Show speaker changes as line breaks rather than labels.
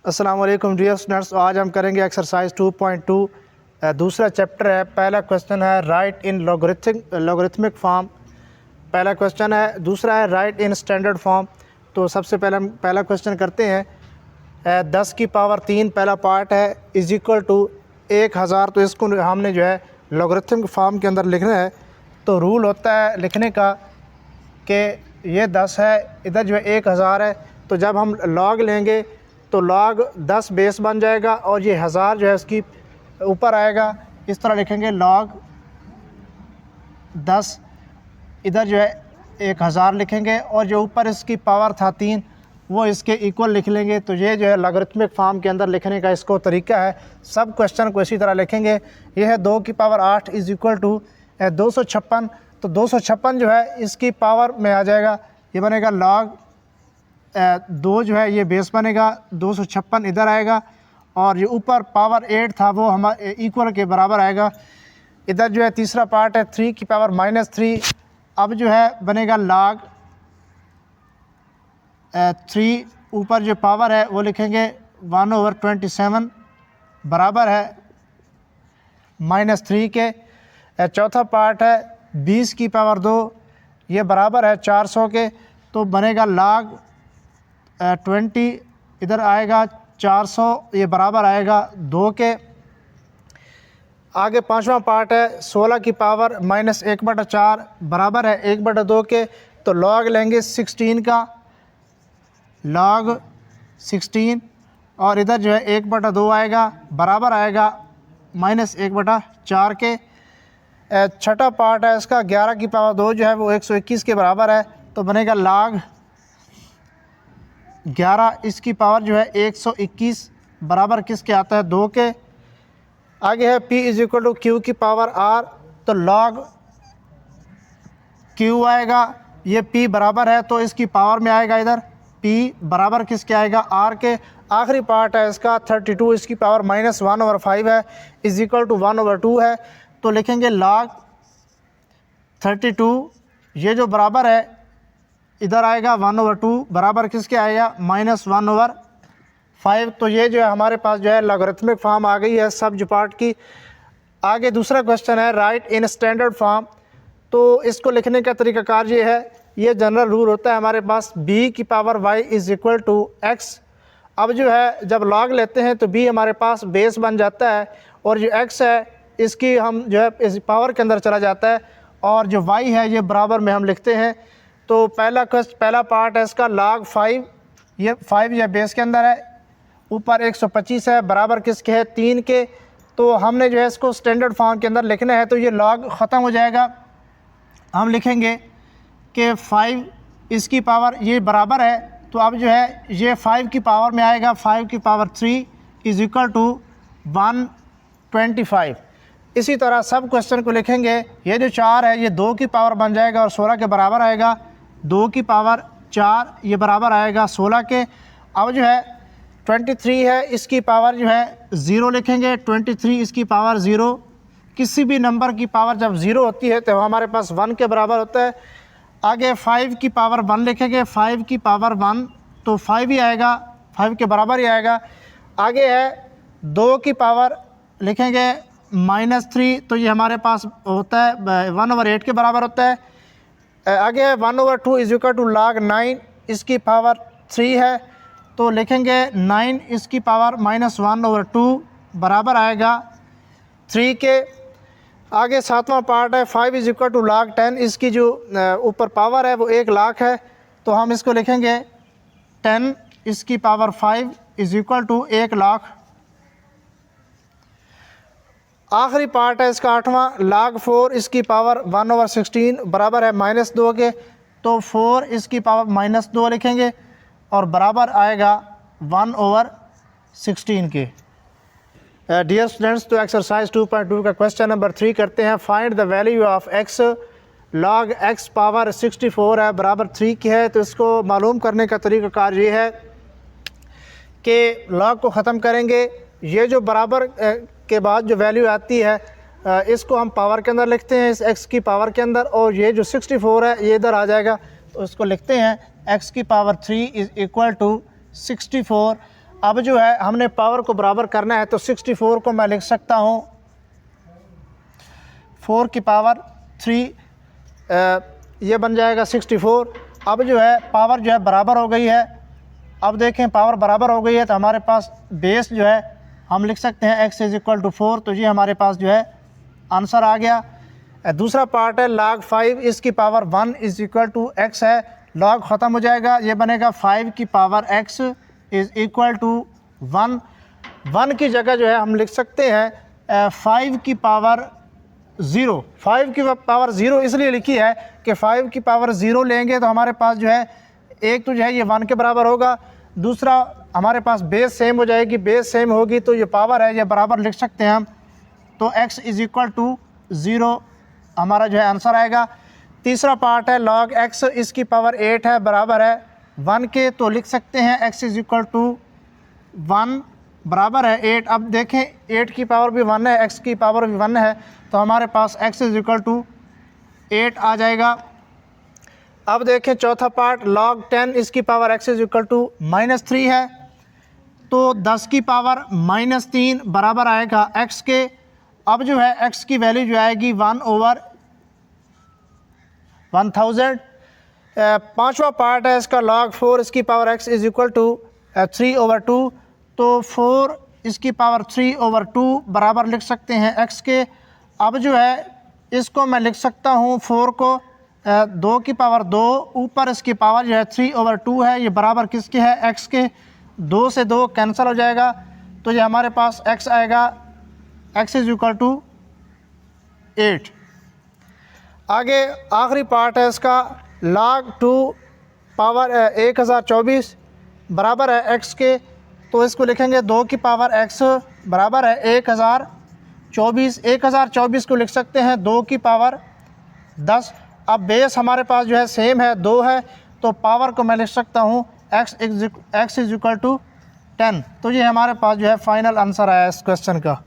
अस्सलाम वालेकुम dear students. आज हम करेंगे एक्सरसाइज 2.2। दूसरा चैप्टर है। पहला क्वेश्चन है राइट इन लॉगरिथमिक फॉर्म। पहला क्वेश्चन है। दूसरा है राइट इन स्टैंडर्ड फॉर्म। तो सबसे पहला क्वेश्चन करते हैं। 10 की पावर 3 पहला पार्ट है इज इक्वल टू 1000। तो इसको हमने जो है लॉगरिथमिक फॉर्म के अंदर लिखना है। तो रूल होता है लिखने का कि ये 10 है, इधर जो है 1000 है। तो जब हम लॉग लेंगे तो लॉग 10 बेस बन जाएगा और ये 1000 जो है इसकी ऊपर आएगा। इस तरह लिखेंगे लॉग 10, इधर जो है 1000 लिखेंगे और जो ऊपर इसकी पावर था 3 वो इसके इक्वल लिख लेंगे। तो ये जो है लॉगरिथमिक फॉर्म के अंदर लिखने का इसको तरीका है। सब क्वेश्चन को इसी तरह लिखेंगे। ये है 2 की पावर 8 इज़ इक्वल टू 256। तो 256 जो है इसकी पावर में आ जाएगा, ये बनेगा लॉग 2 जो है ये बेस बनेगा, 256 इधर आएगा और ये ऊपर पावर 8 था वो हमारे इक्वल के बराबर आएगा। इधर जो है तीसरा पार्ट है 3 की पावर -3। अब जो है बनेगा लॉग 3 ऊपर जो पावर है वो लिखेंगे 1/27 बराबर है -3 के। चौथा पार्ट है 20 की पावर 2, ये बराबर है 400 के। तो बनेगा लॉग 20 इधर आएगा 400, ये बराबर आएगा 2 के। आगे पांचवा पार्ट है 16 की पावर -1/4 बराबर है 1/2 के। तो लॉग लेंगे 16 का, लॉग 16 और इधर जो है 1/2 आएगा बराबर आएगा -1/4 के। छठा पार्ट है इसका 11 की पावर 2 जो है वो 121 के बराबर है। तो बनेगा लॉग 11 इसकी पावर जो है 121 बराबर किसके आता है 2 के। आगे है P is equal to Q की पावर R। तो लॉग Q आएगा, ये P बराबर है तो इसकी पावर में आएगा इधर P बराबर किसके आएगा R के। आखिरी पार्ट है इसका 32 इसकी पावर -1/5 है इज इक्वल टू 1/2 है। तो लिखेंगे लॉग 32 ये जो बराबर है इधर आएगा 1/2 बराबर किसके आएगा -1/5। तो ये जो है हमारे पास जो है लॉगरिथमिक फॉर्म आ गई है सब पार्ट की। आगे दूसरा क्वेश्चन है राइट इन स्टैंडर्ड फॉर्म। तो इसको लिखने का तरीकाकार ये है, ये जनरल रूल होता है हमारे पास b की power y is equal to x। अब जो है जब लॉग लेते हैं तो b हमारे पास बेस बन जाता है और जो x है इसकी हम जो है इस पावर के अंदर चला जाता है और जो y है ये बराबर में हम लिखते हैं। तो पहला पार्ट है इसका लॉग 5, ये 5 ये बेस के अंदर है, ऊपर 125 है बराबर किसके है 3 के। तो हमने जो है इसको स्टैंडर्ड फॉर्म के अंदर लिखना है। तो ये लॉग ख़त्म हो जाएगा, हम लिखेंगे कि 5 इसकी पावर ये बराबर है। तो अब जो है ये 5 की पावर में आएगा 5 की पावर 3 इज़ इक्वल टू 125। इसी तरह सब क्वेश्चन को लिखेंगे। ये जो 4 है ये 2 की पावर बन जाएगा और 16 के बराबर आएगा, 2 की पावर 4 ये बराबर आएगा 16 के। अब जो है 23 है इसकी पावर जो है 0 लिखेंगे, 23 इसकी पावर 0। किसी भी नंबर की पावर जब 0 होती है तो हमारे पास 1 के बराबर होता है। आगे 5 की पावर 1 लिखेंगे, 5 की पावर 1 तो 5 ही आएगा, 5 के बराबर ही आएगा। आगे है 2 की पावर लिखेंगे -3, तो ये हमारे पास होता है 1/8 के बराबर होता है। आगे है 1/2 इज इक्वल टू लॉग 9 इसकी पावर 3 है। तो लिखेंगे 9 इसकी पावर -1/2 बराबर आएगा 3 के। आगे सातवां पार्ट है 5 इज इक्वल टू लॉग 10, इसकी जो ऊपर पावर है वो 1 लाख है। तो हम इसको लिखेंगे 10 इसकी power 5 is equal to 1 lakh. आखिरी पार्ट है इसका 8वां लॉग 4 इसकी पावर 1/16 बराबर है -2 के। तो 4 इसकी पावर -2 लिखेंगे और बराबर आएगा 1/16 के। डियर स्टूडेंट्स, तो एक्सरसाइज 2.2 का क्वेश्चन नंबर 3 करते हैं। Find the value of x। Log x power 64 है बराबर 3 की है। तो इसको मालूम करने का तरीक़ाकार ये है कि लॉग को ख़त्म करेंगे, ये जो बराबर के बाद जो वैल्यू आती है इसको हम पावर के अंदर लिखते हैं इस x की पावर के अंदर, और ये जो 64 है ये इधर आ जाएगा। तो इसको लिखते हैं x की पावर 3 इज़ इक्वल टू 64। अब जो है हमने पावर को बराबर करना है, तो 64 को मैं लिख सकता हूँ 4 की पावर 3, ये बन जाएगा 64। अब जो है पावर जो है बराबर हो गई है। अब देखें पावर बराबर हो गई है तो हमारे पास बेस जो है हम लिख सकते हैं x इज़ इक्वल टू 4, तो ये हमारे पास जो है आंसर आ गया। दूसरा पार्ट है log 5 इसकी power 1 is equal to x है, log ख़त्म हो जाएगा, ये बनेगा 5 की power x is equal to 1। 1 की जगह जो है हम लिख सकते हैं 5 की पावर 0। 5 की पावर 0 इसलिए लिखी है कि 5 की पावर 0 लेंगे तो हमारे पास जो है एक तो जो है ये 1 के बराबर होगा, दूसरा हमारे पास बेस सेम हो जाएगी, बेस सेम होगी तो ये पावर है ये बराबर लिख सकते हैं हम, तो x इज़ इक्वल टू 0 हमारा जो है आंसर आएगा। तीसरा पार्ट है log x इसकी पावर 8 है, बराबर है 1 के, तो लिख सकते हैं x इज़ इक्वल टू 1 बराबर है 8। अब देखें 8 की पावर भी 1 है, x की पावर भी 1 है, तो हमारे पास x इज़ इक्वल टू 8 आ जाएगा। अब देखें चौथा पार्ट log 10 इसकी power x is equal to -3 है, तो 10 की पावर -3 बराबर आएगा x के। अब जो है x की वैल्यू जो आएगी 1/1000। पांचवा पार्ट है इसका log 4 इसकी power x is equal to 3/2, तो 4 इसकी पावर 3/2 बराबर लिख सकते हैं x के। अब जो है इसको मैं लिख सकता हूँ 4 को 2 की पावर 2, ऊपर इसकी पावर जो है 3/2 है, ये बराबर किसके है x के, 2 से 2 कैंसिल हो जाएगा, तो ये हमारे पास x आएगा x इज़ इक्वल टू 8। आगे आखिरी पार्ट है इसका log 2 पावर 1024 बराबर है x के, तो इसको लिखेंगे 2 की पावर x बराबर है 1024 को लिख सकते हैं 2 की पावर 10। अब बेस हमारे पास जो है सेम है 2 है, तो पावर को मैं लिख सकता हूँ x इज़ इक्वल टू 10। तो ये हमारे पास जो है फाइनल आंसर आया इस क्वेश्चन का।